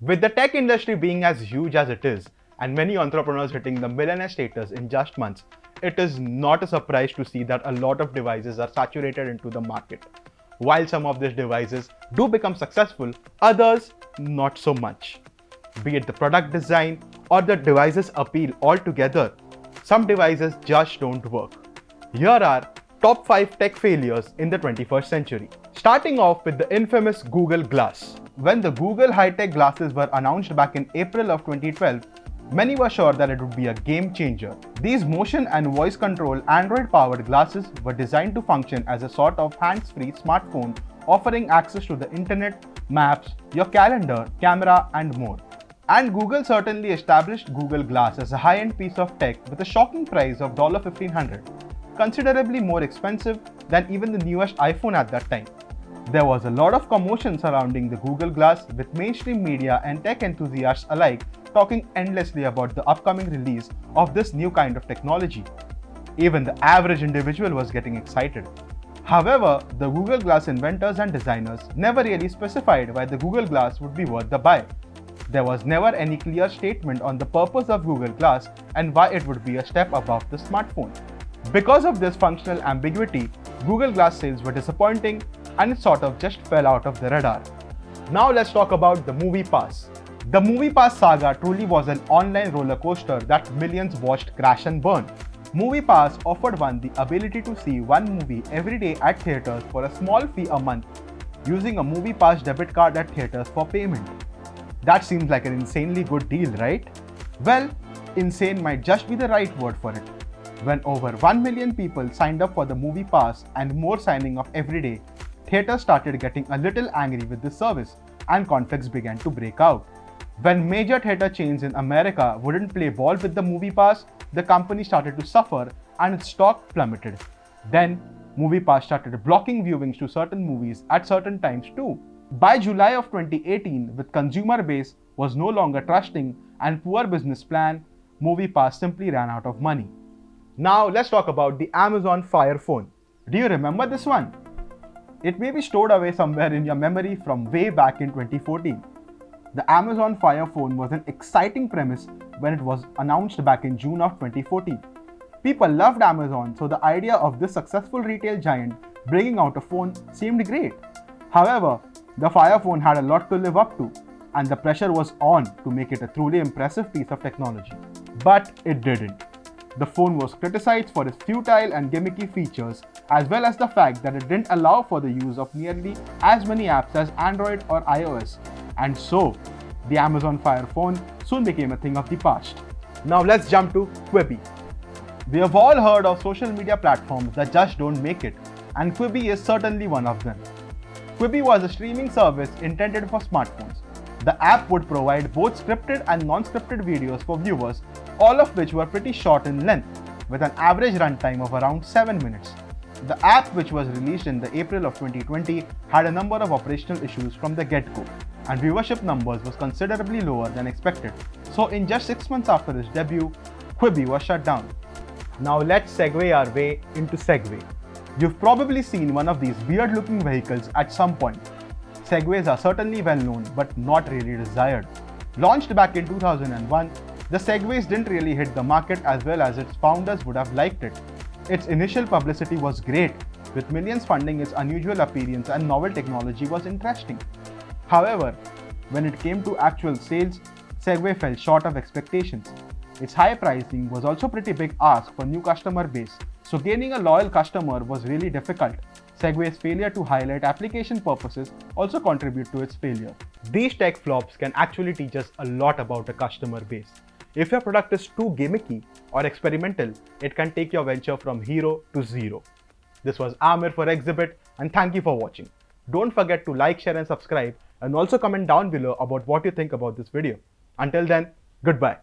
With the tech industry being as huge as it is, and many entrepreneurs hitting the millionaire status in just months, it is not a surprise to see that a lot of devices are saturated into the market. While some of these devices do become successful, others not so much. Be it the product design or the device's appeal altogether, some devices just don't work. Here are top 5 tech failures in the 21st century. Starting off with the infamous Google Glass. When the Google high-tech glasses were announced back in April of 2012, many were sure that it would be a game changer. These motion and voice control Android-powered glasses were designed to function as a sort of hands-free smartphone, offering access to the internet, maps, your calendar, camera, and more. And Google certainly established Google Glass as a high-end piece of tech with a shocking price of $1,500, considerably more expensive than even the newest iPhone at that time. There was a lot of commotion surrounding the Google Glass, with mainstream media and tech enthusiasts alike talking endlessly about the upcoming release of this new kind of technology. Even the average individual was getting excited. However, the Google Glass inventors and designers never really specified why the Google Glass would be worth the buy. There was never any clear statement on the purpose of Google Glass and why it would be a step above the smartphone. Because of this functional ambiguity, Google Glass sales were disappointing and it sort of just fell out of the radar. Now let's talk about the Movie Pass. The Movie Pass saga truly was an online roller coaster that millions watched crash and burn. Movie Pass offered one the ability to see one movie every day at theaters for a small fee a month, using a Movie Pass debit card at theaters for payment. That seems like an insanely good deal, right? Well, insane might just be the right word for it. When over 1 million people signed up for the Movie Pass and more signing up every day, theaters started getting a little angry with this service and conflicts began to break out. When major theater chains in America wouldn't play ball with the Movie Pass, the company started to suffer and its stock plummeted. Then, Movie Pass started blocking viewings to certain movies at certain times too. By July of 2018, with consumer base was no longer trusting and poor business plan, Movie Pass simply ran out of money. Now let's talk about the Amazon Fire Phone. Do you remember this one? It may be stored away somewhere in your memory from way back in 2014. The Amazon Fire Phone was an exciting premise when it was announced back in June of 2014. People loved Amazon, so the idea of this successful retail giant bringing out a phone seemed great. However, the Fire Phone had a lot to live up to, and the pressure was on to make it a truly impressive piece of technology. But it didn't. The phone was criticized for its futile and gimmicky features, as well as the fact that it didn't allow for the use of nearly as many apps as Android or iOS. And so, the Amazon Fire Phone soon became a thing of the past. Now let's jump to QUIBI. We have all heard of social media platforms that just don't make it, and QUIBI is certainly one of them. QUIBI was a streaming service intended for smartphones. The app would provide both scripted and non-scripted videos for viewers, all of which were pretty short in length, with an average runtime of around 7 minutes. The app, which was released in the April of 2020, had a number of operational issues from the get-go, and viewership numbers was considerably lower than expected. So in just 6 months after its debut, QUIBI was shut down. Now let's segue our way into Segway. You've probably seen one of these weird-looking vehicles at some point. Segways are certainly well known, but not really desired. Launched back in 2001, the Segways didn't really hit the market as well as its founders would have liked it. Its initial publicity was great, with millions funding its unusual appearance and novel technology was interesting. However, when it came to actual sales, Segway fell short of expectations. Its high pricing was also pretty big ask for new customer base, so gaining a loyal customer was really difficult. Segway's failure to highlight application purposes also contribute to its failure. These tech flops can actually teach us a lot about a customer base. If your product is too gimmicky or experimental, it can take your venture from hero to zero. This was Amir for Exhibit, and thank you for watching. Don't forget to like, share and subscribe, and also comment down below about what you think about this video. Until then, goodbye.